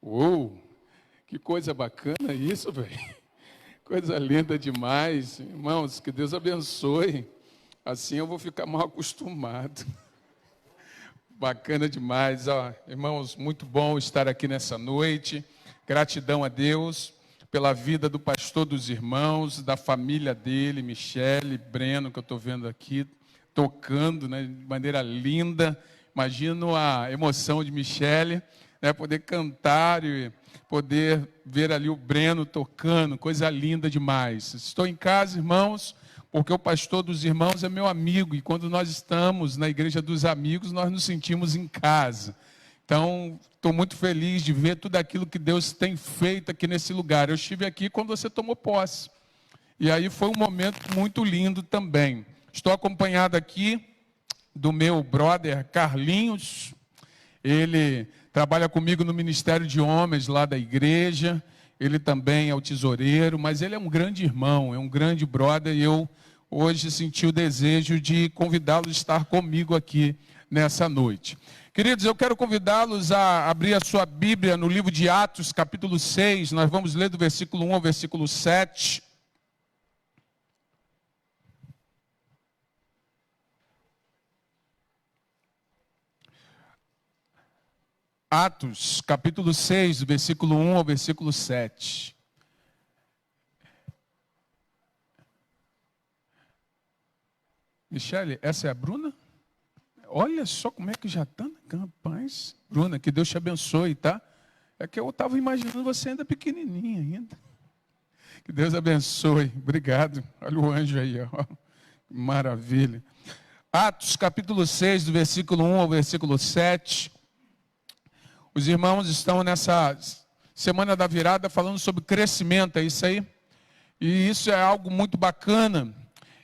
Uou, que coisa bacana isso, velho. Coisa linda demais. Irmãos, que Deus abençoe. Assim eu vou ficar mal acostumado. Bacana demais. Ó, irmãos, muito bom estar aqui nessa noite. Gratidão a Deus pela vida do pastor dos irmãos, da família dele, Michele, Breno, que eu estou vendo aqui, tocando, né, de maneira linda. Imagino a emoção de Michele, né, poder cantar e poder ver ali o Breno tocando, coisa linda demais. Estou em casa, irmãos, porque o pastor dos irmãos é meu amigo, e quando nós estamos na igreja dos amigos, nós nos sentimos em casa. Então, estou muito feliz de ver tudo aquilo que Deus tem feito aqui nesse lugar. Eu estive aqui quando você tomou posse, e aí foi um momento muito lindo também. Estou acompanhado aqui do meu brother Carlinhos. Ele trabalha comigo no Ministério de Homens lá da igreja. Ele também é o tesoureiro, mas ele é um grande irmão, é um grande brother, e eu hoje senti o desejo de convidá-lo a estar comigo aqui nessa noite. Queridos, eu quero convidá-los a abrir a sua Bíblia no livro de Atos, capítulo 6. Nós vamos ler do versículo 1 ao versículo 7. Atos, capítulo 6, do versículo 1 ao versículo 7. Michele, essa é a Bruna? Olha só como é que já está, rapaz. Bruna, que Deus te abençoe, tá? É que eu estava imaginando você ainda pequenininha ainda. Que Deus abençoe. Obrigado. Olha o anjo aí, ó. Maravilha. Atos, capítulo 6, do versículo 1 ao versículo 7. Os irmãos estão nessa semana da virada falando sobre crescimento, é isso aí? E isso é algo muito bacana.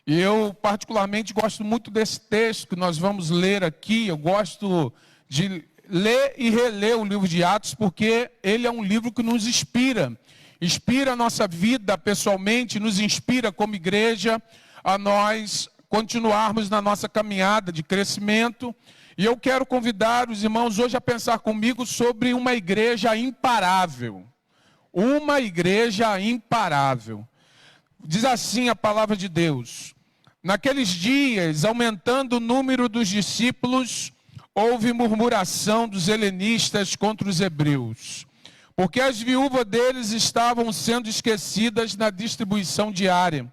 E eu particularmente gosto muito desse texto que nós vamos ler aqui. Eu gosto de ler e reler o livro de Atos, porque ele é um livro que nos inspira. Inspira a nossa vida pessoalmente, nos inspira como igreja a nós continuarmos na nossa caminhada de crescimento. E eu quero convidar os irmãos hoje a pensar comigo sobre uma igreja imparável. Uma igreja imparável. Diz assim a palavra de Deus: naqueles dias, aumentando o número dos discípulos, houve murmuração dos helenistas contra os hebreus, porque as viúvas deles estavam sendo esquecidas na distribuição diária.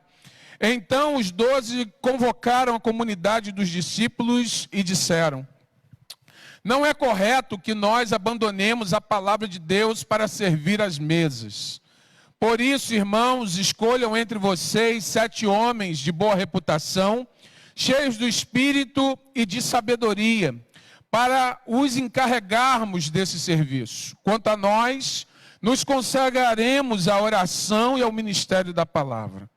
Então os 12 convocaram a comunidade dos discípulos e disseram: não é correto que nós abandonemos a palavra de Deus para servir às mesas. Por isso, irmãos, escolham entre vocês 7 homens de boa reputação, cheios do Espírito e de sabedoria, para os encarregarmos desse serviço. Quanto a nós, nos consagraremos à oração e ao ministério da palavra.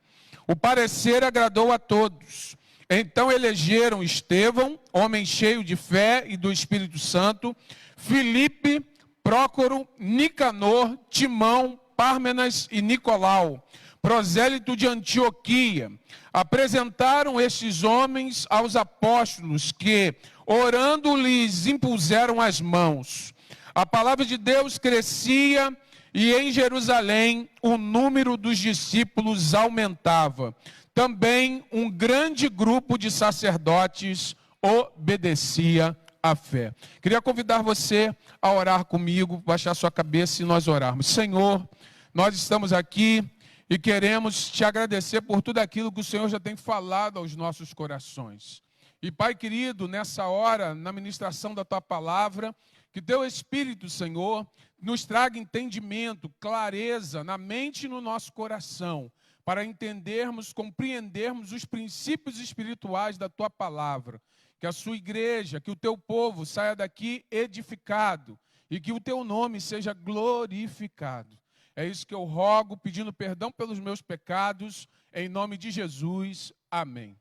O parecer agradou a todos. Então elegeram Estevão, homem cheio de fé e do Espírito Santo, Filipe, Prócoro, Nicanor, Timão, Pármenas e Nicolau, prosélito de Antioquia. Apresentaram estes homens aos apóstolos que, orando, lhes impuseram as mãos. A palavra de Deus crescia e em Jerusalém o número dos discípulos aumentava. Também um grande grupo de sacerdotes obedecia à fé. Queria convidar você a orar comigo, baixar sua cabeça e nós orarmos. Senhor, nós estamos aqui e queremos te agradecer por tudo aquilo que o Senhor já tem falado aos nossos corações. E Pai querido, nessa hora, na ministração da Tua palavra, que Teu Espírito, Senhor, nos traga entendimento, clareza na mente e no nosso coração, para entendermos, compreendermos os princípios espirituais da Tua palavra. Que a Sua igreja, que o Teu povo saia daqui edificado e que o Teu nome seja glorificado. É isso que eu rogo, pedindo perdão pelos meus pecados, em nome de Jesus. Amém.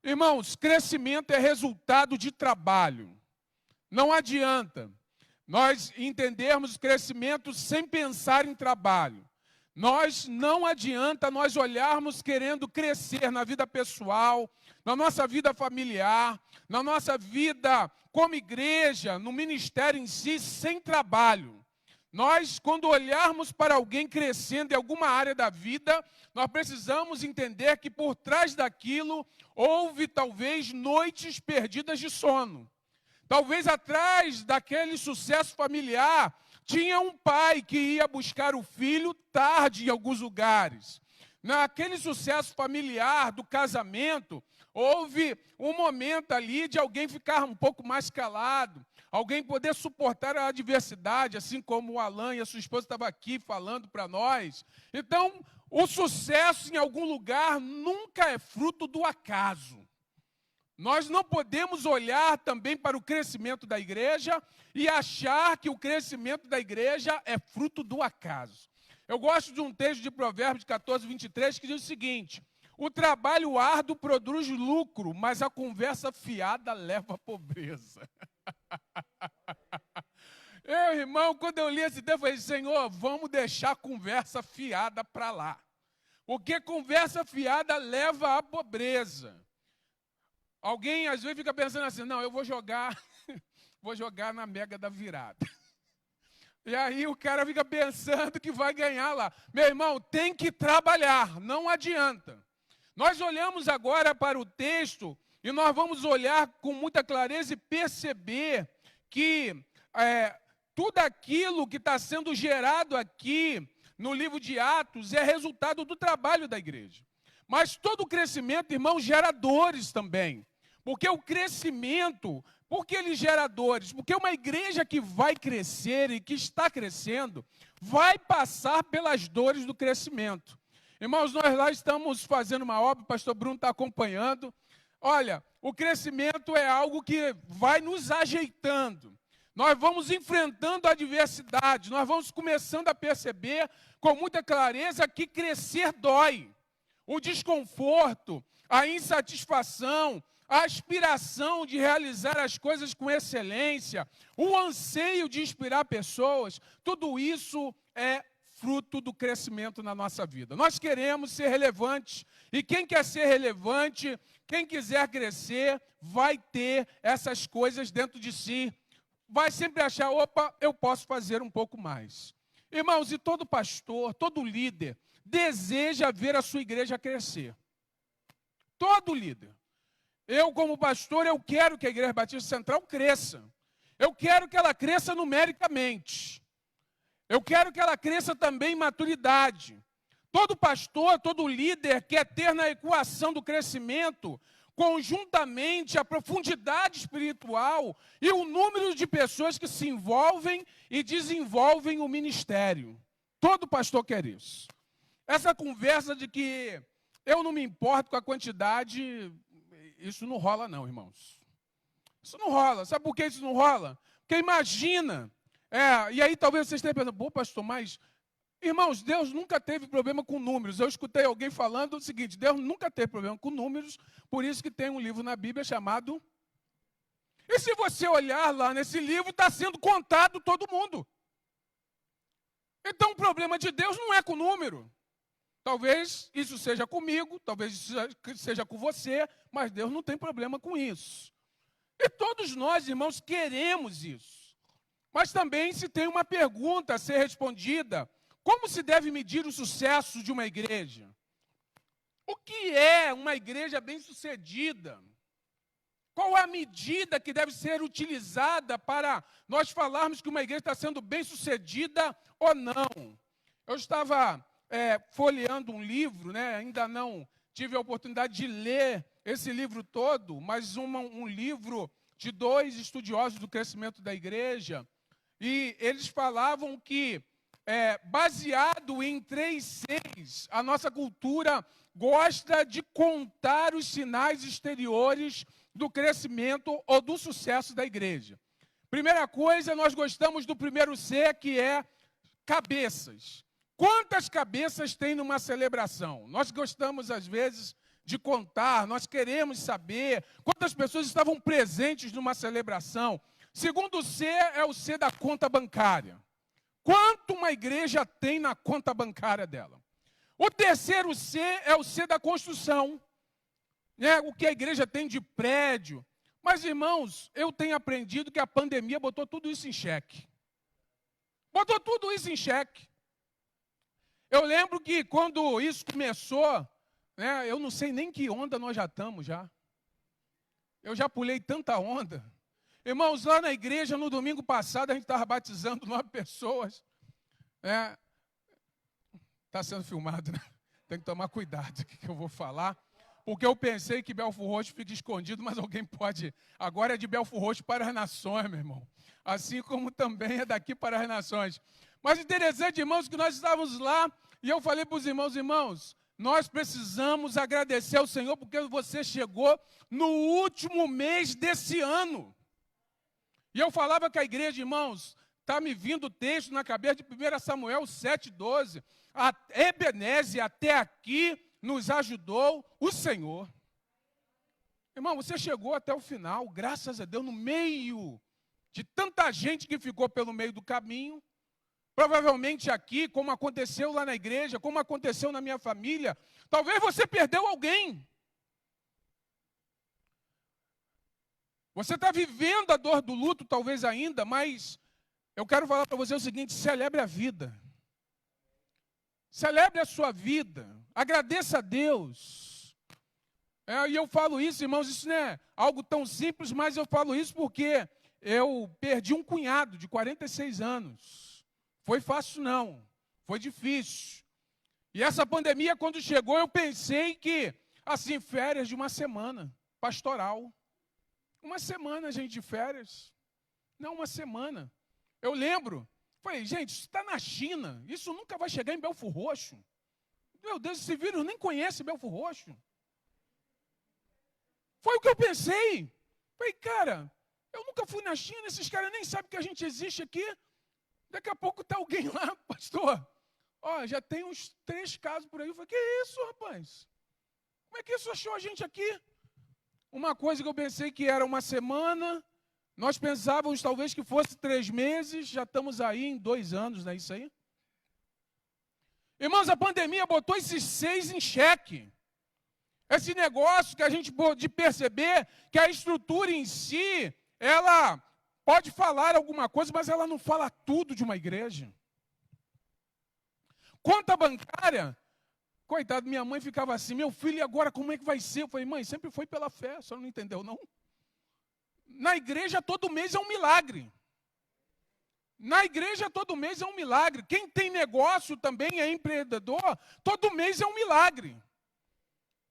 Irmãos, crescimento é resultado de trabalho. Não adianta Nós entendermos crescimento sem pensar em trabalho. Não adianta nós olharmos querendo crescer na vida pessoal, na nossa vida familiar, na nossa vida como igreja, no ministério em si, sem trabalho. Nós, quando olharmos para alguém crescendo em alguma área da vida, nós precisamos entender que por trás daquilo houve talvez noites perdidas de sono. Talvez atrás daquele sucesso familiar tinha um pai que ia buscar o filho tarde em alguns lugares. Naquele sucesso familiar do casamento, houve um momento ali de alguém ficar um pouco mais calado, alguém poder suportar a adversidade, assim como o Alan e a sua esposa estavam aqui falando para nós. Então, o sucesso em algum lugar nunca é fruto do acaso. Nós não podemos olhar também para o crescimento da igreja e achar que o crescimento da igreja é fruto do acaso. Eu gosto de um texto de Provérbios 14, 23, que diz o seguinte: o trabalho árduo produz lucro, mas a conversa fiada leva à pobreza. Eu, irmão, quando eu li esse texto, eu falei: Senhor, vamos deixar a conversa fiada para lá. Porque conversa fiada leva à pobreza. Alguém às vezes fica pensando assim: não, eu vou jogar na mega da virada. E aí o cara fica pensando que vai ganhar lá. Meu irmão, tem que trabalhar, não adianta. Nós olhamos agora para o texto e nós vamos olhar com muita clareza e perceber que tudo aquilo que está sendo gerado aqui no livro de Atos é resultado do trabalho da igreja. Mas todo o crescimento, irmão, gera dores também. Porque o crescimento, por que ele gera dores? Porque uma igreja que vai crescer e que está crescendo, vai passar pelas dores do crescimento. Irmãos, nós lá estamos fazendo uma obra, o pastor Bruno está acompanhando. Olha, o crescimento é algo que vai nos ajeitando. Nós vamos enfrentando a adversidade, nós vamos começando a perceber com muita clareza que crescer dói. O desconforto, a insatisfação, a aspiração de realizar as coisas com excelência, o anseio de inspirar pessoas, tudo isso é fruto do crescimento na nossa vida. Nós queremos ser relevantes, e quem quer ser relevante, quem quiser crescer, vai ter essas coisas dentro de si. Vai sempre achar: opa, eu posso fazer um pouco mais. Irmãos, e todo pastor, todo líder, deseja ver a sua igreja crescer. Todo líder. Eu, como pastor, eu quero que a Igreja Batista Central cresça. Eu quero que ela cresça numericamente. Eu quero que ela cresça também em maturidade. Todo pastor, todo líder quer ter na equação do crescimento, conjuntamente, a profundidade espiritual e o número de pessoas que se envolvem e desenvolvem o ministério. Todo pastor quer isso. Essa conversa de que eu não me importo com a quantidade, isso não rola não, irmãos. Isso não rola. Sabe por que isso não rola? Porque imagina, e aí talvez vocês tenham pensado: pô, pastor, mas... Irmãos, Deus nunca teve problema com números. Eu escutei alguém falando o seguinte: Deus nunca teve problema com números, por isso que tem um livro na Bíblia chamado... E se você olhar lá nesse livro, está sendo contado todo mundo. Então o problema de Deus não é com número. Talvez isso seja comigo, talvez isso seja com você, mas Deus não tem problema com isso. E todos nós, irmãos, queremos isso. Mas também se tem uma pergunta a ser respondida: como se deve medir o sucesso de uma igreja? O que é uma igreja bem-sucedida? Qual a medida que deve ser utilizada para nós falarmos que uma igreja está sendo bem-sucedida ou não? Eu estava folheando um livro, ainda não tive a oportunidade de ler esse livro todo, mas um livro de 2 estudiosos do crescimento da igreja, e eles falavam que, baseado em 3:6, a nossa cultura gosta de contar os sinais exteriores do crescimento ou do sucesso da igreja. Primeira coisa, nós gostamos do primeiro C, que é cabeças. Quantas cabeças tem numa celebração? Nós gostamos, às vezes, de contar, nós queremos saber quantas pessoas estavam presentes numa celebração. Segundo C é o C da conta bancária. Quanto uma igreja tem na conta bancária dela? O terceiro C é o C da construção. O que a igreja tem de prédio. Mas, irmãos, eu tenho aprendido que a pandemia botou tudo isso em xeque. Botou tudo isso em xeque. Eu lembro que quando isso começou, eu não sei nem que onda nós já estamos já. Eu já pulei tanta onda. Irmãos, lá na igreja, no domingo passado, a gente estava batizando 9 pessoas. Está sendo filmado, né? Tem que tomar cuidado com o que eu vou falar. Porque eu pensei que Belford Roxo fica escondido, mas alguém pode. Agora é de Belford Roxo para as nações, meu irmão. Assim como também é daqui para as nações. Mas interessante, irmãos, que nós estávamos lá e eu falei para os irmãos, nós precisamos agradecer ao Senhor porque você chegou no último mês desse ano. E eu falava que a igreja, irmãos, está me vindo o texto na cabeça de 1 Samuel 7,12. A Ebenezer até aqui nos ajudou o Senhor. Irmão, você chegou até o final, graças a Deus, no meio de tanta gente que ficou pelo meio do caminho. Provavelmente aqui, como aconteceu lá na igreja, como aconteceu na minha família, talvez você perdeu alguém. Você está vivendo a dor do luto, talvez ainda, mas eu quero falar para você o seguinte: celebre a vida. Celebre a sua vida. Agradeça a Deus. E eu falo isso, irmãos, isso não é algo tão simples, mas eu falo isso porque eu perdi um cunhado de 46 anos. Foi fácil não, foi difícil. E essa pandemia, quando chegou, eu pensei que, assim, férias de uma semana, pastoral. Uma semana, gente, de férias. Não, uma semana. Eu lembro, falei, gente, isso está na China, isso nunca vai chegar em Belford Roxo. Meu Deus, esse vírus nem conhece Belford Roxo. Foi o que eu pensei. Falei, cara, eu nunca fui na China, esses caras nem sabem que a gente existe aqui. Daqui a pouco está alguém lá, pastor. Já tem uns 3 casos por aí. Eu falei, que isso, rapaz? Como é que isso achou a gente aqui? Uma coisa que eu pensei que era uma semana, nós pensávamos talvez que fosse 3 meses, já estamos aí em 2 anos, não é isso aí? Irmãos, a pandemia botou esses 6 em xeque. Esse negócio que a gente pode perceber que a estrutura em si, ela pode falar alguma coisa, mas ela não fala tudo de uma igreja. Conta bancária, coitado, minha mãe ficava assim, meu filho, e agora como é que vai ser? Eu falei, mãe, sempre foi pela fé, a senhora não entendeu, não? Na igreja todo mês é um milagre. Na igreja todo mês é um milagre. Quem tem negócio também é empreendedor, todo mês é um milagre.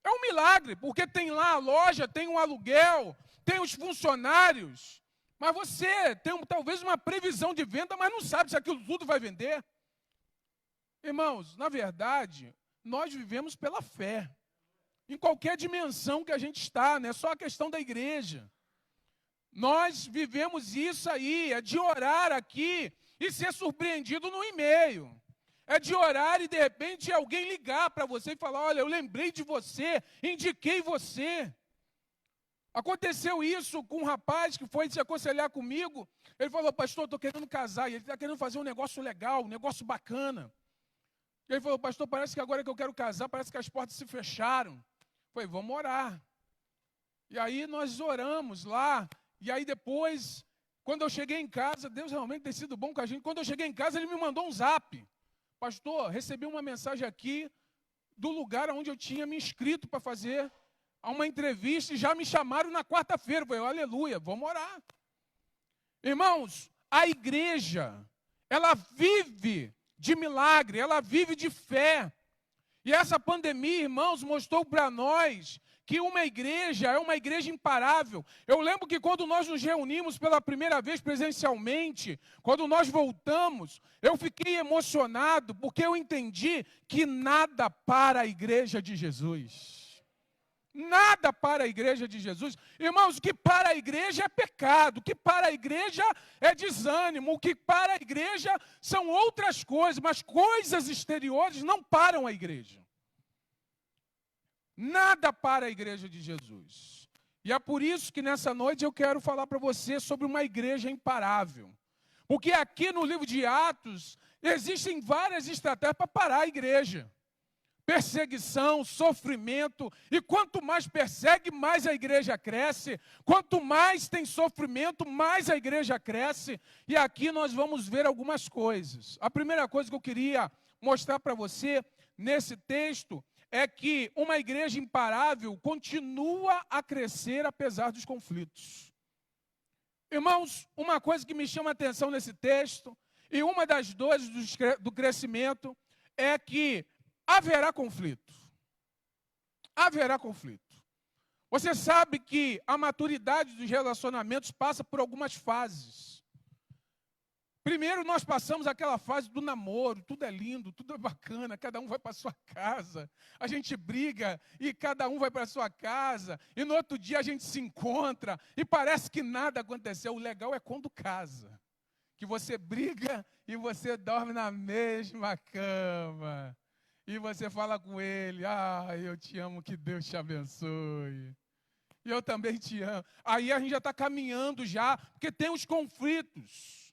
É um milagre, porque tem lá a loja, tem um aluguel, tem os funcionários, mas você tem talvez uma previsão de venda, mas não sabe se aquilo tudo vai vender. Irmãos, na verdade, nós vivemos pela fé. Em qualquer dimensão que a gente está, não é só a questão da igreja. Nós vivemos isso aí, é de orar aqui e ser surpreendido no e-mail. É de orar e de repente alguém ligar para você e falar, olha, eu lembrei de você, indiquei você. Aconteceu isso com um rapaz que foi se aconselhar comigo. Ele falou, pastor, estou querendo casar, e ele está querendo fazer um negócio legal, um negócio bacana. E ele falou, pastor, parece que agora que eu quero casar, parece que as portas se fecharam. Eu falei, vamos orar. E aí nós oramos lá, e aí depois, quando eu cheguei em casa, Deus realmente tem sido bom com a gente. Quando eu cheguei em casa, ele me mandou um zap. Pastor, recebi uma mensagem aqui do lugar onde eu tinha me inscrito para fazer uma entrevista e já me chamaram na quarta-feira. Eu falei, aleluia, vamos orar. Irmãos, a igreja, ela vive de milagre, ela vive de fé. E essa pandemia, irmãos, mostrou para nós que uma igreja é uma igreja imparável. Eu lembro que quando nós nos reunimos pela primeira vez presencialmente, quando nós voltamos, eu fiquei emocionado, porque eu entendi que nada para a igreja de Jesus. Nada para a igreja de Jesus. Irmãos, o que para a igreja é pecado, o que para a igreja é desânimo, o que para a igreja são outras coisas, mas coisas exteriores não param a igreja. Nada para a igreja de Jesus. E é por isso que nessa noite eu quero falar para você sobre uma igreja imparável. Porque aqui no livro de Atos, existem várias estratégias para parar a igreja. Perseguição, sofrimento, e quanto mais persegue, mais a igreja cresce. Quanto mais tem sofrimento, mais a igreja cresce. E aqui nós vamos ver algumas coisas. A primeira coisa que eu queria mostrar para você nesse texto é que uma igreja imparável continua a crescer apesar dos conflitos. Irmãos, uma coisa que me chama a atenção nesse texto, e uma das dores do crescimento, é que haverá conflito. Haverá conflito. Você sabe que a maturidade dos relacionamentos passa por algumas fases. Primeiro nós passamos aquela fase do namoro, tudo é lindo, tudo é bacana, cada um vai para a sua casa, a gente briga e cada um vai para a sua casa, e no outro dia a gente se encontra e parece que nada aconteceu. O legal é quando casa, que você briga e você dorme na mesma cama, e você fala com ele, eu te amo, que Deus te abençoe, e eu também te amo. Aí a gente já está caminhando já, porque tem os conflitos.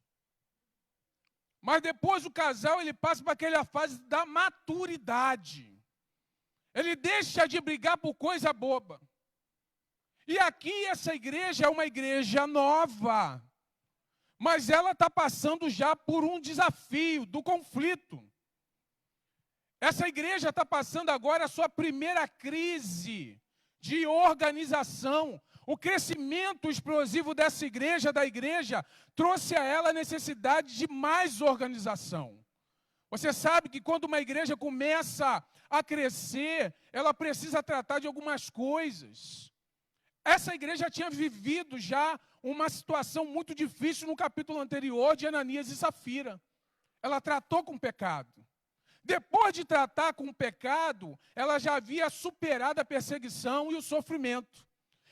Mas depois o casal, ele passa para aquela fase da maturidade. Ele deixa de brigar por coisa boba. E aqui essa igreja é uma igreja nova. Mas ela está passando já por um desafio do conflito. Essa igreja está passando agora a sua primeira crise de organização. O crescimento explosivo dessa igreja, da igreja, trouxe a ela a necessidade de mais organização. Você sabe que quando uma igreja começa a crescer, ela precisa tratar de algumas coisas. Essa igreja tinha vivido já uma situação muito difícil no capítulo anterior de Ananias e Safira. Ela tratou com o pecado. Depois de tratar com o pecado, ela já havia superado a perseguição e o sofrimento.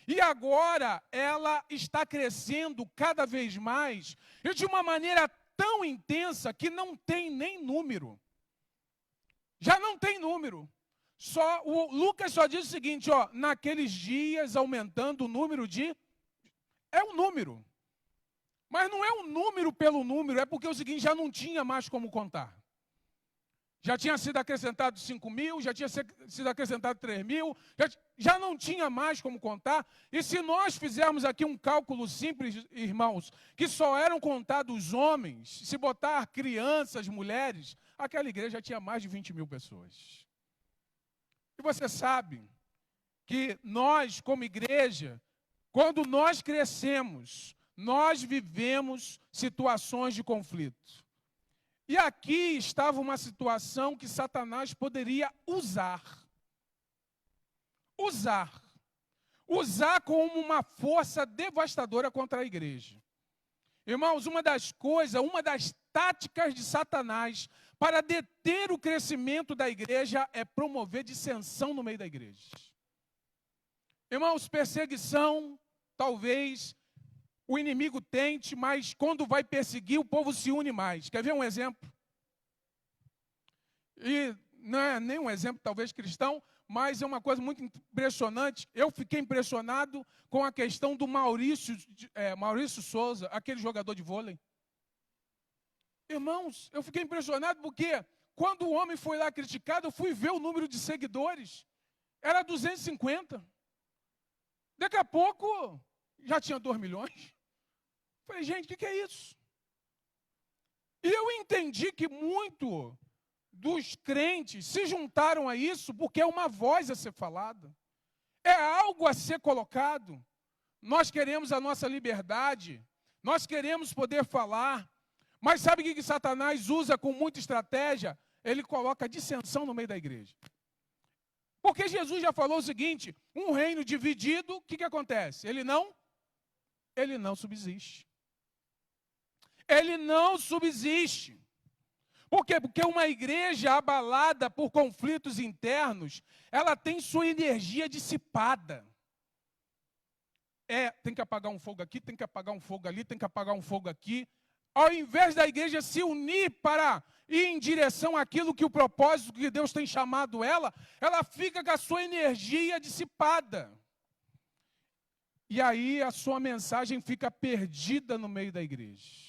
E agora ela está crescendo cada vez mais, e de uma maneira tão intensa que não tem nem número. Já não tem número. O Lucas só diz o seguinte, naqueles dias aumentando o número de... É um número. Mas não é um número pelo número, é porque é o seguinte, já não tinha mais como contar. Já tinha sido acrescentado 5.000, já tinha sido acrescentado 3.000, já não tinha mais como contar. E se nós fizermos aqui um cálculo simples, irmãos, que só eram contados homens, se botar crianças, mulheres, aquela igreja já tinha mais de 20.000 pessoas. E você sabe que nós, como igreja, quando nós crescemos, nós vivemos situações de conflito. E aqui estava uma situação que Satanás poderia usar. Usar como uma força devastadora contra a igreja. Irmãos, uma das táticas de Satanás para deter o crescimento da igreja é promover dissensão no meio da igreja. Irmãos, perseguição, talvez o inimigo tente, mas quando vai perseguir, o povo se une mais. Quer ver um exemplo? E não é nem um exemplo, talvez, cristão, mas é uma coisa muito impressionante. Eu fiquei impressionado com a questão do Maurício Souza, aquele jogador de vôlei. Irmãos, eu fiquei impressionado porque quando o homem foi lá criticado, eu fui ver o número de seguidores. Era 250. Daqui a pouco, já tinha 2 milhões. Falei, gente, o que é isso? E eu entendi que muito dos crentes se juntaram a isso porque é uma voz a ser falada. É algo a ser colocado. Nós queremos a nossa liberdade. Nós queremos poder falar. Mas sabe o que Satanás usa com muita estratégia? Ele coloca dissensão no meio da igreja. Porque Jesus já falou o seguinte, um reino dividido, o que acontece? Ele não subsiste. Ele não subsiste. Por quê? Porque uma igreja abalada por conflitos internos, ela tem sua energia dissipada. Tem que apagar um fogo aqui, tem que apagar um fogo ali, tem que apagar um fogo aqui. Ao invés da igreja se unir para ir em direção àquilo que o propósito que Deus tem chamado ela fica com a sua energia dissipada. E aí a sua mensagem fica perdida no meio da igreja.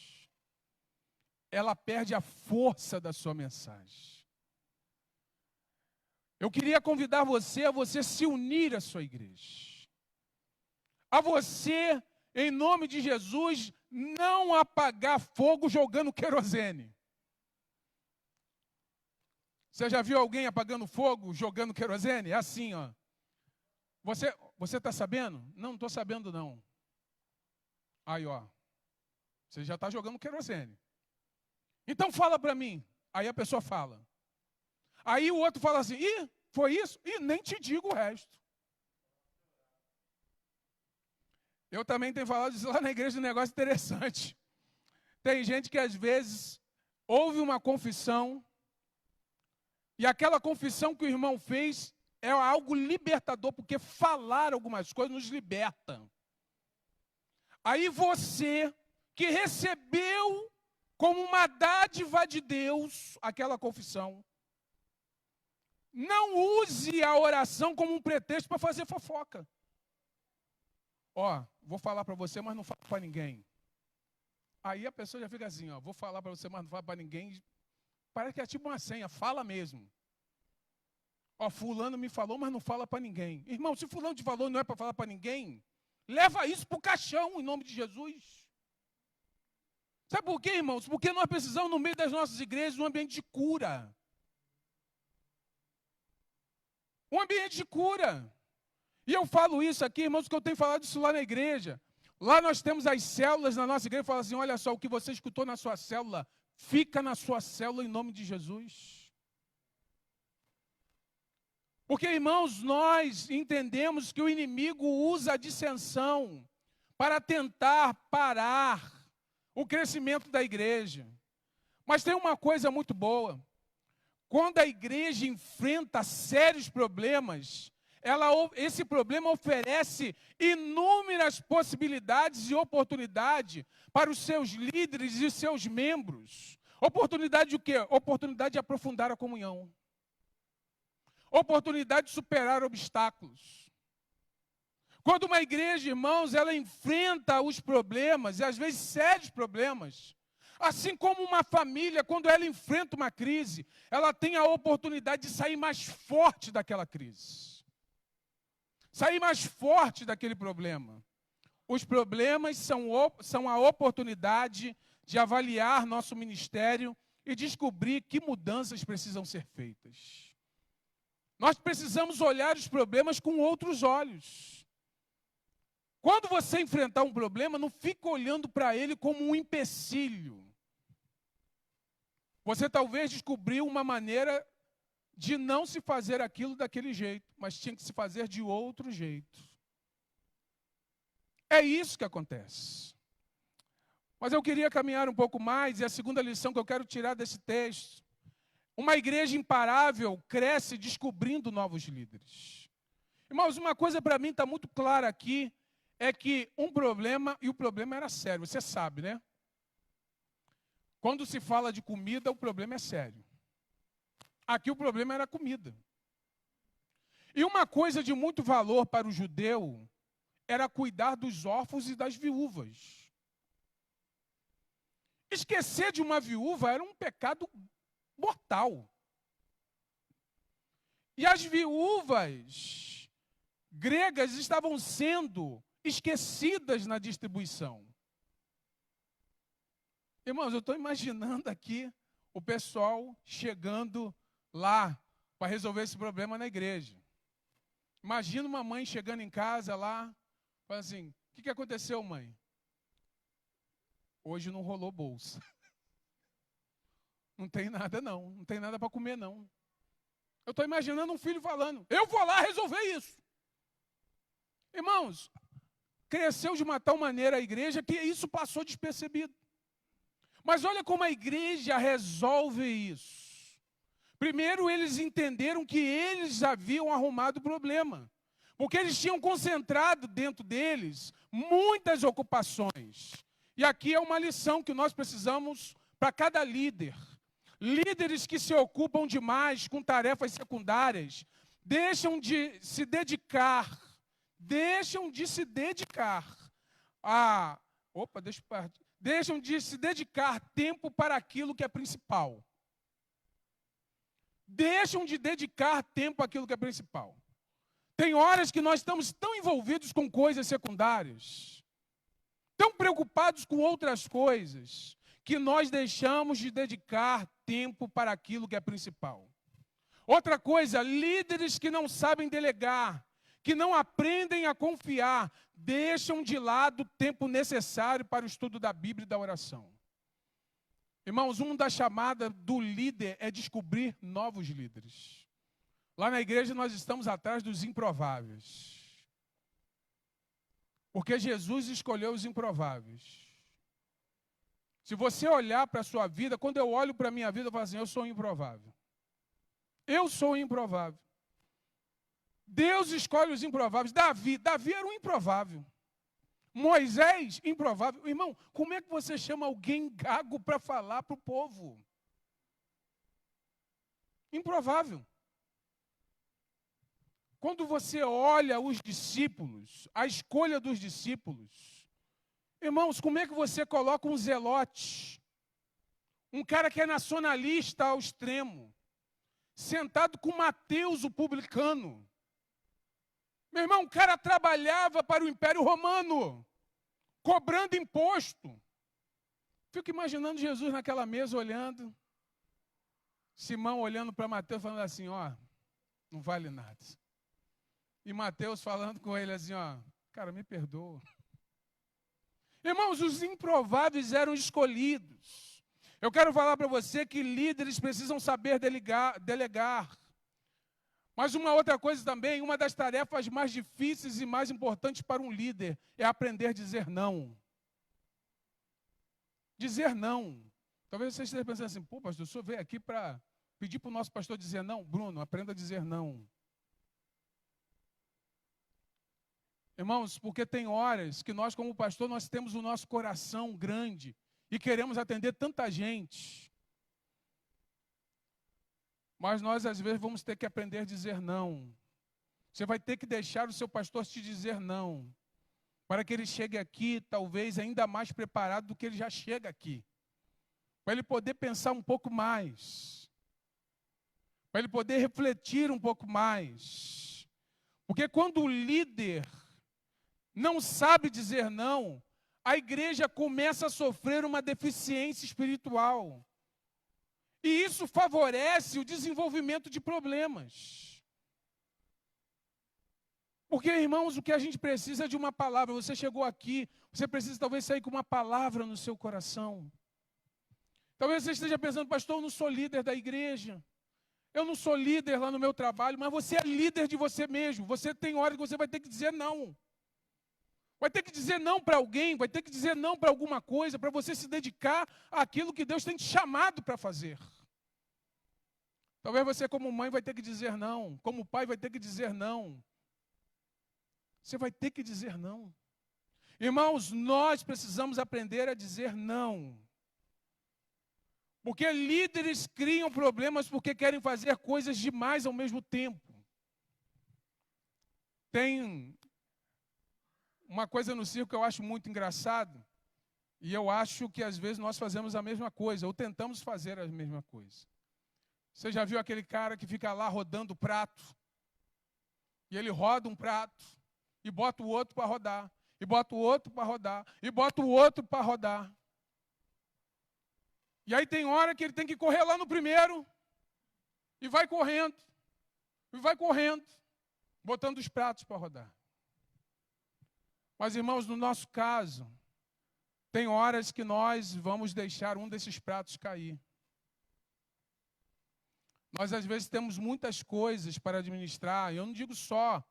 Ela perde a força da sua mensagem. Eu queria convidar você a você se unir à sua igreja. A você, em nome de Jesus, não apagar fogo jogando querosene. Você já viu alguém apagando fogo jogando querosene? É assim, ó. Você está sabendo? Não estou sabendo, não. Aí, ó. Você já está jogando querosene. Então fala para mim. Aí a pessoa fala. Aí o outro fala assim, ih, foi isso? Ih, nem te digo o resto. Eu também tenho falado isso lá na igreja, um negócio interessante. Tem gente que às vezes ouve uma confissão e aquela confissão que o irmão fez é algo libertador, porque falar algumas coisas nos liberta. Aí você que recebeu como uma dádiva de Deus aquela confissão, não use a oração como um pretexto para fazer fofoca. Ó, vou falar para você, mas não falo para ninguém. Aí a pessoa já fica assim, ó, vou falar para você, mas não falo para ninguém. Parece que é tipo uma senha, fala mesmo. Ó, fulano me falou, mas não fala para ninguém. Irmão, se fulano te falou e não é para falar para ninguém, leva isso para o caixão, em nome de Jesus. Sabe por quê, irmãos? Porque nós precisamos, no meio das nossas igrejas, de um ambiente de cura. Um ambiente de cura. E eu falo isso aqui, irmãos, que eu tenho falado isso lá na igreja. Lá nós temos as células na nossa igreja, fala assim, olha só, o que você escutou na sua célula, fica na sua célula em nome de Jesus. Porque, irmãos, nós entendemos que o inimigo usa a dissensão para tentar parar o crescimento da igreja. Mas tem uma coisa muito boa. Quando a igreja enfrenta sérios problemas, esse problema oferece inúmeras possibilidades e oportunidade para os seus líderes e seus membros. Oportunidade de o quê? Oportunidade de aprofundar a comunhão. Oportunidade de superar obstáculos. Quando uma igreja, irmãos, ela enfrenta os problemas, e às vezes sérios problemas, assim como uma família, quando ela enfrenta uma crise, ela tem a oportunidade de sair mais forte daquela crise. Sair mais forte daquele problema. Os problemas são a oportunidade de avaliar nosso ministério e descobrir que mudanças precisam ser feitas. Nós precisamos olhar os problemas com outros olhos. Quando você enfrentar um problema, não fica olhando para ele como um empecilho. Você talvez descobriu uma maneira de não se fazer aquilo daquele jeito, mas tinha que se fazer de outro jeito. É isso que acontece. Mas eu queria caminhar um pouco mais, e a segunda lição que eu quero tirar desse texto: uma igreja imparável cresce descobrindo novos líderes. Irmãos, uma coisa para mim está muito clara aqui, é que um problema, e o problema era sério, você sabe, né? Quando se fala de comida, o problema é sério. Aqui o problema era a comida. E uma coisa de muito valor para o judeu era cuidar dos órfãos e das viúvas. Esquecer de uma viúva era um pecado mortal. E as viúvas gregas estavam sendo esquecidas na distribuição. Irmãos, eu estou imaginando aqui o pessoal chegando lá para resolver esse problema na igreja. Imagina uma mãe chegando em casa lá, falando assim, o que aconteceu, mãe? Hoje não rolou bolsa. Não tem nada não, não tem nada para comer não. Eu estou imaginando um filho falando, eu vou lá resolver isso. Irmãos, cresceu de uma tal maneira a igreja que isso passou despercebido. Mas olha como a igreja resolve isso. Primeiro, eles entenderam que eles haviam arrumado o problema. Porque eles tinham concentrado dentro deles muitas ocupações. E aqui é uma lição que nós precisamos para cada líder. Líderes que se ocupam demais com tarefas secundárias, deixam de se dedicar, deixam de se dedicar deixam de se dedicar tempo para aquilo que é principal. Deixam de dedicar tempo àquilo que é principal. Tem horas que nós estamos tão envolvidos com coisas secundárias, tão preocupados com outras coisas, que nós deixamos de dedicar tempo para aquilo que é principal. Outra coisa, líderes que não sabem delegar, que não aprendem a confiar, deixam de lado o tempo necessário para o estudo da Bíblia e da oração. Irmãos, uma da chamada do líder é descobrir novos líderes. Lá na igreja nós estamos atrás dos improváveis. Porque Jesus escolheu os improváveis. Se você olhar para a sua vida, quando eu olho para a minha vida, eu falo assim, eu sou improvável. Eu sou improvável. Deus escolhe os improváveis. Davi era um improvável. Moisés, improvável. Irmão, como é que você chama alguém gago para falar para o povo? Improvável. Quando você olha os discípulos, a escolha dos discípulos, irmãos, como é que você coloca um zelote, um cara que é nacionalista ao extremo, sentado com Mateus, o publicano? Meu irmão, o cara trabalhava para o Império Romano, cobrando imposto. Fico imaginando Jesus naquela mesa olhando, Simão olhando para Mateus falando assim, ó, não vale nada. E Mateus falando com ele assim, ó, cara, me perdoa. Irmãos, os improváveis eram escolhidos. Eu quero falar para você que líderes precisam saber delegar. Mas uma outra coisa também, uma das tarefas mais difíceis e mais importantes para um líder é aprender a dizer não. Dizer não. Talvez você esteja pensando assim, pô, pastor, o senhor veio aqui para pedir para o nosso pastor dizer não? Bruno, aprenda a dizer não. Irmãos, porque tem horas que nós, como pastor, nós temos o nosso coração grande e queremos atender tanta gente. Mas nós, às vezes, vamos ter que aprender a dizer não. Você vai ter que deixar o seu pastor te dizer não, para que ele chegue aqui, talvez, ainda mais preparado do que ele já chega aqui. Para ele poder pensar um pouco mais. Para ele poder refletir um pouco mais. Porque quando o líder não sabe dizer não, a igreja começa a sofrer uma deficiência espiritual. E isso favorece o desenvolvimento de problemas. Porque, irmãos, o que a gente precisa é de uma palavra. Você chegou aqui, você precisa talvez sair com uma palavra no seu coração. Talvez você esteja pensando, pastor, eu não sou líder da igreja. Eu não sou líder lá no meu trabalho, mas você é líder de você mesmo. Você tem hora que você vai ter que dizer não. Vai ter que dizer não para alguém, vai ter que dizer não para alguma coisa, para você se dedicar àquilo que Deus tem te chamado para fazer. Talvez você, como mãe, vai ter que dizer não. Como pai, vai ter que dizer não. Você vai ter que dizer não. Irmãos, nós precisamos aprender a dizer não. Porque líderes criam problemas porque querem fazer coisas demais ao mesmo tempo. Tem uma coisa no circo que eu acho muito engraçado, e eu acho que às vezes nós fazemos a mesma coisa, ou tentamos fazer a mesma coisa. Você já viu aquele cara que fica lá rodando o prato, e ele roda um prato, e bota o outro para rodar, e bota o outro para rodar, e bota o outro para rodar. E aí tem hora que ele tem que correr lá no primeiro, e vai correndo, botando os pratos para rodar. Mas, irmãos, no nosso caso, tem horas que nós vamos deixar um desses pratos cair. Nós, às vezes, temos muitas coisas para administrar. Eu não digo só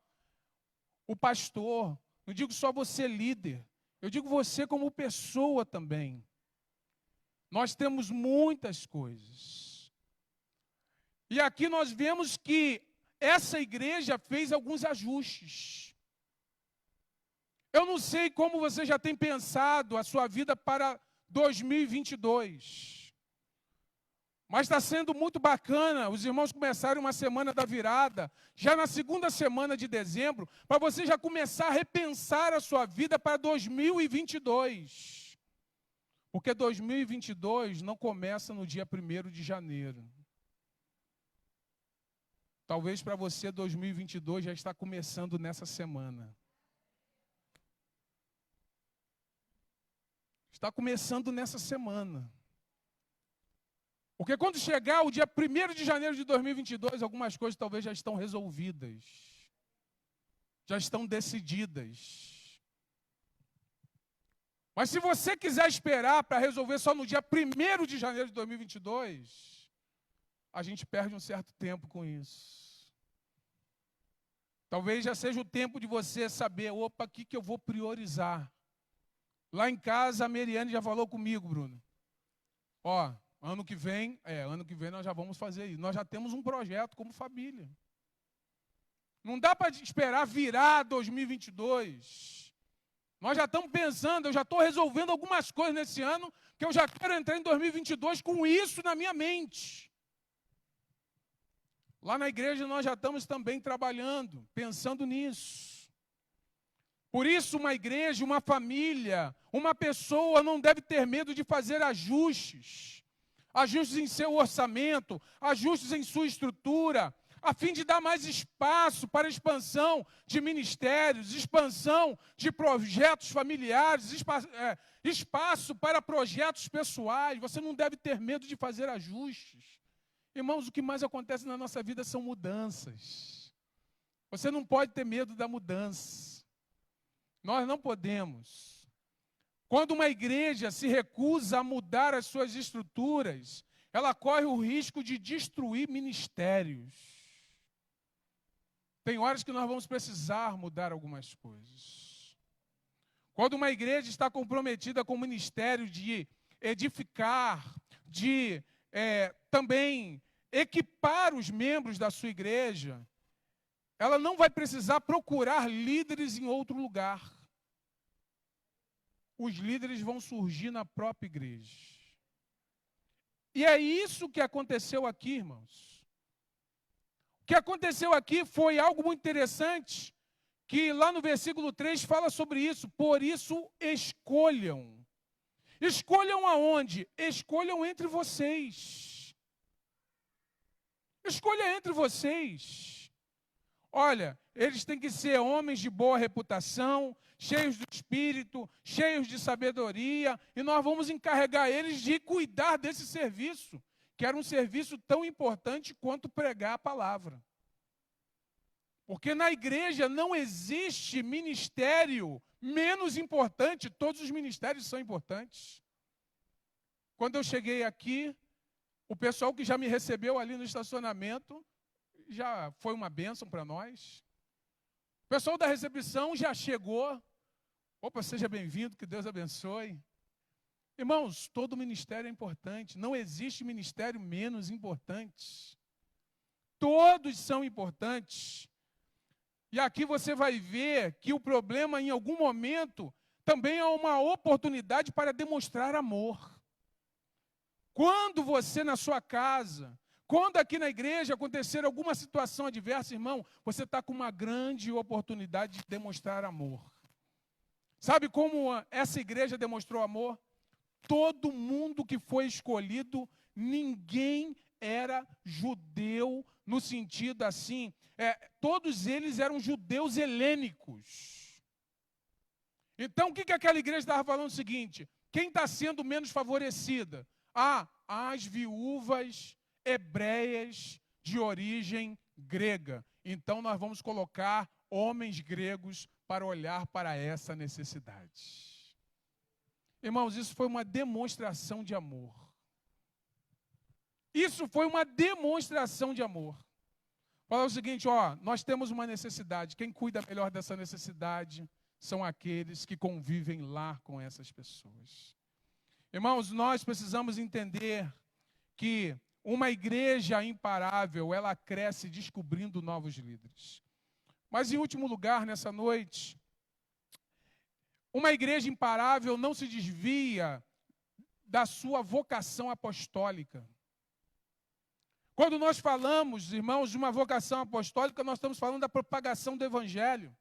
o pastor, não digo só você líder. Eu digo você como pessoa também. Nós temos muitas coisas. E aqui nós vemos que essa igreja fez alguns ajustes. Eu não sei como você já tem pensado a sua vida para 2022. Mas está sendo muito bacana, os irmãos começaram uma semana da virada, já na segunda semana de dezembro, para você já começar a repensar a sua vida para 2022. Porque 2022 não começa no dia 1º de janeiro. Talvez para você 2022 já está começando nessa semana. Está começando nessa semana. Porque quando chegar o dia 1º de janeiro de 2022, algumas coisas talvez já estão resolvidas. Já estão decididas. Mas se você quiser esperar para resolver só no dia 1º de janeiro de 2022, a gente perde um certo tempo com isso. Talvez já seja o tempo de você saber, opa, o que eu vou priorizar. Lá em casa, a Meriane já falou comigo, Bruno. Ó, ano que vem nós já vamos fazer isso. Nós já temos um projeto como família. Não dá para esperar virar 2022. Nós já estamos pensando, eu já estou resolvendo algumas coisas nesse ano, que eu já quero entrar em 2022 com isso na minha mente. Lá na igreja nós já estamos também trabalhando, pensando nisso. Por isso, uma igreja, uma família, uma pessoa não deve ter medo de fazer ajustes. Ajustes em seu orçamento, ajustes em sua estrutura, a fim de dar mais espaço para a expansão de ministérios, expansão de projetos familiares, espaço para projetos pessoais. Você não deve ter medo de fazer ajustes. Irmãos, o que mais acontece na nossa vida são mudanças. Você não pode ter medo da mudança. Nós não podemos. Quando uma igreja se recusa a mudar as suas estruturas, ela corre o risco de destruir ministérios. Tem horas que nós vamos precisar mudar algumas coisas. Quando uma igreja está comprometida com o ministério de edificar, de também equipar os membros da sua igreja, ela não vai precisar procurar líderes em outro lugar. Os líderes vão surgir na própria igreja. E é isso que aconteceu aqui, irmãos. O que aconteceu aqui foi algo muito interessante, que lá no versículo 3 fala sobre isso. Por isso, escolham. Escolham aonde? Escolham entre vocês. Escolha entre vocês. Olha, eles têm que ser homens de boa reputação, cheios do Espírito, cheios de sabedoria, e nós vamos encarregar eles de cuidar desse serviço, que era um serviço tão importante quanto pregar a palavra. Porque na igreja não existe ministério menos importante, todos os ministérios são importantes. Quando eu cheguei aqui, o pessoal que já me recebeu ali no estacionamento, já foi uma bênção para nós. O pessoal da recepção já chegou. Opa, seja bem-vindo, que Deus abençoe. Irmãos, todo ministério é importante. Não existe ministério menos importante. Todos são importantes. E aqui você vai ver que o problema, em algum momento, também é uma oportunidade para demonstrar amor. Quando você, na sua casa, quando aqui na igreja acontecer alguma situação adversa, irmão, você está com uma grande oportunidade de demonstrar amor. Sabe como essa igreja demonstrou amor? Todo mundo que foi escolhido, ninguém era judeu no sentido assim, todos eles eram judeus helênicos. Então, o que aquela igreja estava falando? O seguinte: quem está sendo menos favorecida? As viúvas hebreias de origem grega. Então, nós vamos colocar homens gregos para olhar para essa necessidade. Irmãos, isso foi uma demonstração de amor. Isso foi uma demonstração de amor. Fala o seguinte, nós temos uma necessidade. Quem cuida melhor dessa necessidade são aqueles que convivem lá com essas pessoas. Irmãos, nós precisamos entender que uma igreja imparável, ela cresce descobrindo novos líderes. Mas, em último lugar, nessa noite, uma igreja imparável não se desvia da sua vocação apostólica. Quando nós falamos, irmãos, de uma vocação apostólica, nós estamos falando da propagação do Evangelho.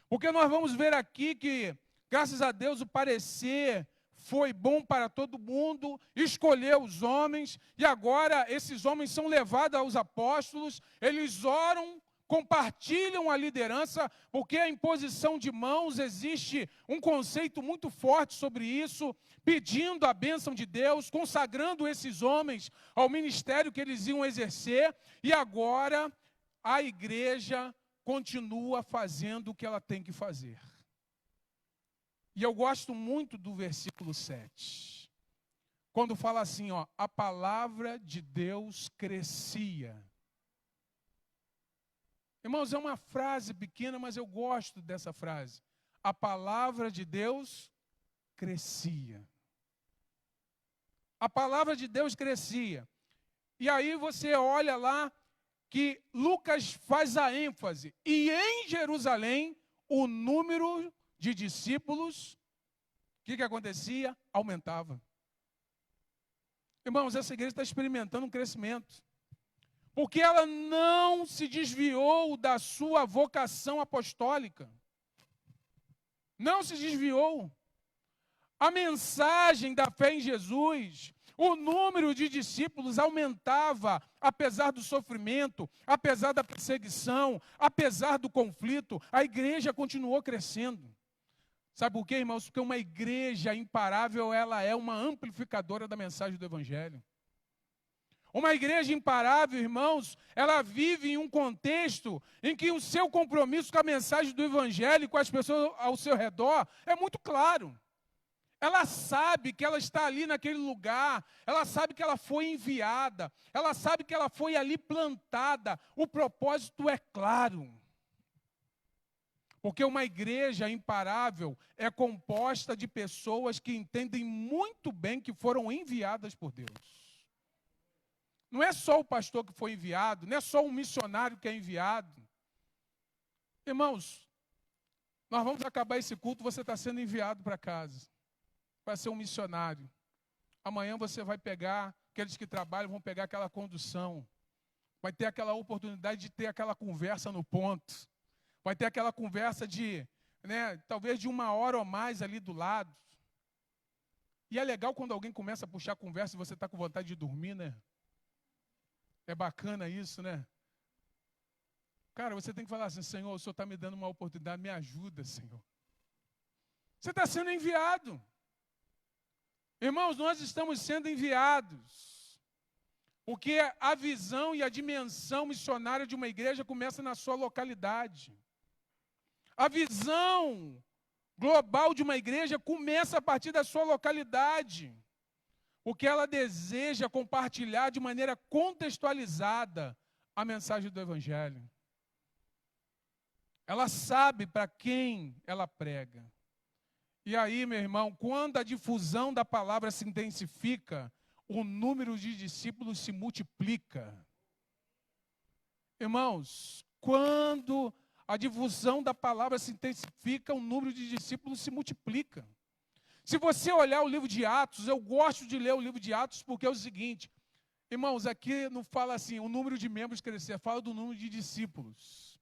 Porque nós vamos ver aqui que, graças a Deus, o parecer foi bom para todo mundo, escolheu os homens, e agora esses homens são levados aos apóstolos, eles oram, compartilham a liderança, porque a imposição de mãos, existe um conceito muito forte sobre isso, pedindo a bênção de Deus, consagrando esses homens ao ministério que eles iam exercer, e agora a igreja continua fazendo o que ela tem que fazer. E eu gosto muito do versículo 7, quando fala assim, ó, a palavra de Deus crescia. Irmãos, é uma frase pequena, mas eu gosto dessa frase. A palavra de Deus crescia. A palavra de Deus crescia. E aí você olha lá que Lucas faz a ênfase. E em Jerusalém, o número de discípulos, o que acontecia? Aumentava. Irmãos, essa igreja está experimentando um crescimento. Porque ela não se desviou da sua vocação apostólica. Não se desviou. A mensagem da fé em Jesus, o número de discípulos aumentava, apesar do sofrimento, apesar da perseguição, apesar do conflito, a igreja continuou crescendo. Sabe por quê, irmãos? Porque uma igreja imparável, ela é uma amplificadora da mensagem do Evangelho. Uma igreja imparável, irmãos, ela vive em um contexto em que o seu compromisso com a mensagem do Evangelho e com as pessoas ao seu redor é muito claro. Ela sabe que ela está ali naquele lugar, ela sabe que ela foi enviada, ela sabe que ela foi ali plantada, o propósito é claro. Porque uma igreja imparável é composta de pessoas que entendem muito bem que foram enviadas por Deus. Não é só o pastor que foi enviado, não é só um missionário que é enviado. Irmãos, nós vamos acabar esse culto, você está sendo enviado para casa. Vai ser um missionário. Amanhã você vai pegar, aqueles que trabalham vão pegar aquela condução. Vai ter aquela oportunidade de ter aquela conversa no ponto. Vai ter aquela conversa de, talvez de 1 hora ou mais ali do lado. E é legal quando alguém começa a puxar a conversa e você está com vontade de dormir, né? É bacana isso, né? Cara, você tem que falar assim, Senhor, o Senhor está me dando uma oportunidade, me ajuda, Senhor. Você está sendo enviado. Irmãos, nós estamos sendo enviados. Porque a visão e a dimensão missionária de uma igreja começa na sua localidade. A visão global de uma igreja começa a partir da sua localidade. Porque ela deseja compartilhar de maneira contextualizada a mensagem do Evangelho. Ela sabe para quem ela prega. E aí, meu irmão, quando a difusão da palavra se intensifica, o número de discípulos se multiplica. Irmãos, quando a difusão da palavra se intensifica, o número de discípulos se multiplica. Se você olhar o livro de Atos, eu gosto de ler o livro de Atos porque é o seguinte, irmãos, aqui não fala assim, o número de membros crescer, fala do número de discípulos.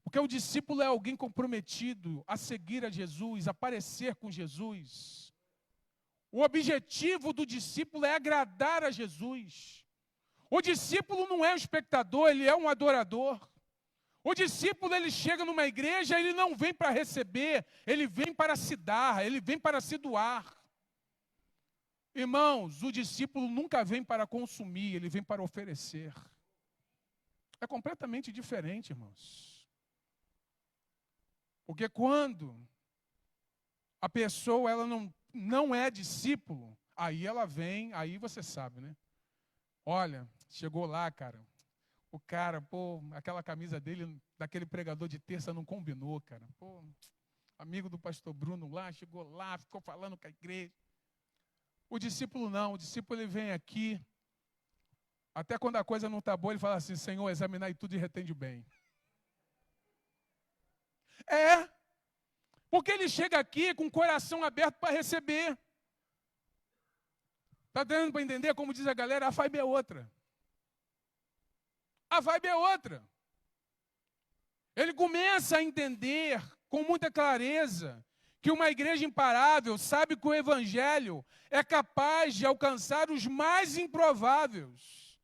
Porque o discípulo é alguém comprometido a seguir a Jesus, a parecer com Jesus. O objetivo do discípulo é agradar a Jesus. O discípulo não é um espectador, ele é um adorador. O discípulo, ele chega numa igreja, ele não vem para receber, ele vem para se dar, ele vem para se doar. Irmãos, o discípulo nunca vem para consumir, ele vem para oferecer. É completamente diferente, irmãos. Porque quando a pessoa ela não é discípulo, aí ela vem, aí você sabe, né? Olha, chegou lá, cara. O cara, aquela camisa dele, daquele pregador de terça, não combinou, cara. Amigo do pastor Bruno lá, chegou lá, ficou falando com a igreja. O discípulo não, o discípulo ele vem aqui, até quando a coisa não está boa, ele fala assim, Senhor, examinar tudo e retende bem. Porque ele chega aqui com o coração aberto para receber. Está dando para entender, como diz a galera, a vibe é outra. A vibe é outra. Ele começa a entender com muita clareza que uma igreja imparável sabe que o evangelho é capaz de alcançar os mais improváveis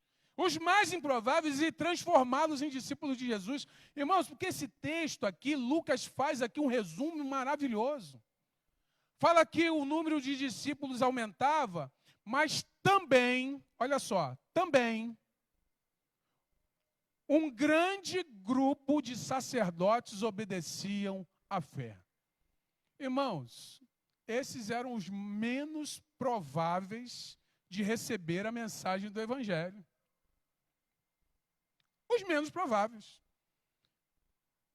e transformá-los em discípulos de Jesus. Irmãos, porque esse texto aqui, Lucas faz aqui um resumo maravilhoso. Fala que o número de discípulos aumentava, mas também, olha só, também um grande grupo de sacerdotes obedeciam à fé. Irmãos, esses eram os menos prováveis de receber a mensagem do evangelho. Os menos prováveis.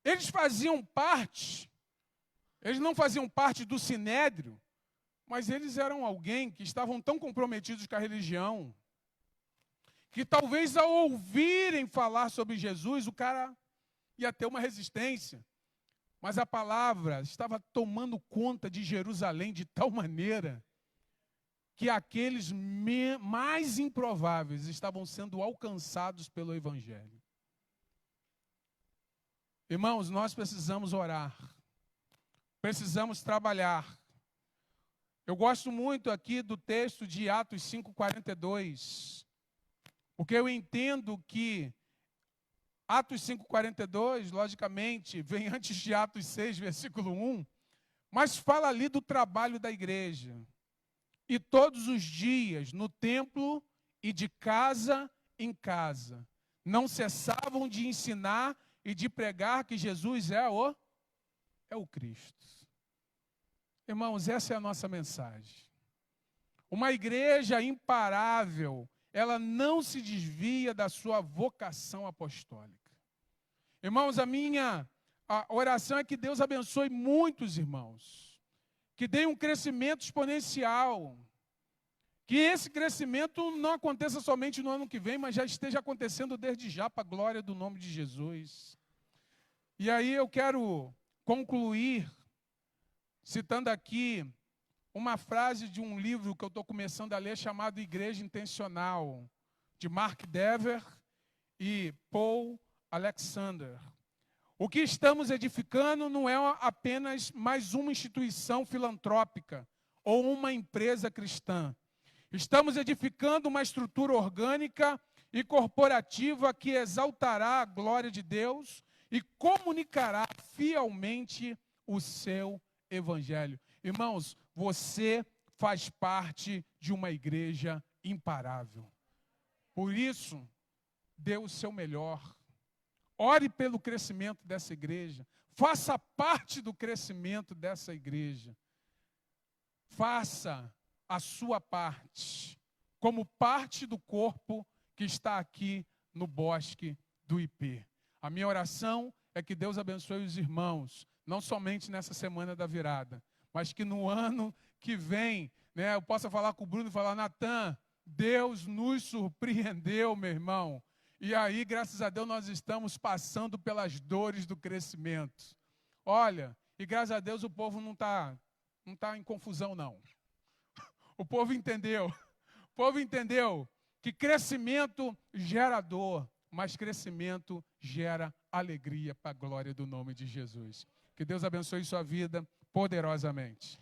Eles não faziam parte do sinédrio, mas eles eram alguém que estavam tão comprometidos com a religião, que talvez ao ouvirem falar sobre Jesus, o cara ia ter uma resistência. Mas a palavra estava tomando conta de Jerusalém de tal maneira que aqueles mais improváveis estavam sendo alcançados pelo evangelho. Irmãos, nós precisamos orar. Precisamos trabalhar. Eu gosto muito aqui do texto de Atos 5:42, porque eu entendo que Atos 5:42, logicamente, vem antes de Atos 6, versículo 1, mas fala ali do trabalho da igreja. E todos os dias, no templo e de casa em casa, não cessavam de ensinar e de pregar que Jesus é o Cristo. Irmãos, essa é a nossa mensagem. Uma igreja imparável, ela não se desvia da sua vocação apostólica. Irmãos, a oração é que Deus abençoe muitos irmãos, que dê um crescimento exponencial, que esse crescimento não aconteça somente no ano que vem, mas já esteja acontecendo desde já, para a glória do nome de Jesus. E aí eu quero concluir citando aqui uma frase de um livro que eu estou começando a ler, chamado Igreja Intencional, de Mark Dever e Paul Alexander. O que estamos edificando não é apenas mais uma instituição filantrópica ou uma empresa cristã. Estamos edificando uma estrutura orgânica e corporativa que exaltará a glória de Deus e comunicará fielmente o seu evangelho. Irmãos, você faz parte de uma igreja imparável. Por isso, dê o seu melhor. Ore pelo crescimento dessa igreja. Faça parte do crescimento dessa igreja. Faça a sua parte, como parte do corpo que está aqui no bosque do IP. A minha oração é que Deus abençoe os irmãos, não somente nessa semana da virada, mas que no ano que vem, né, eu possa falar com o Bruno e falar: Natan, Deus nos surpreendeu, meu irmão. E aí, graças a Deus, nós estamos passando pelas dores do crescimento. Olha, e graças a Deus o povo não está em confusão, não. O povo entendeu que crescimento gera dor, mas crescimento gera alegria para a glória do nome de Jesus. Que Deus abençoe sua vida poderosamente.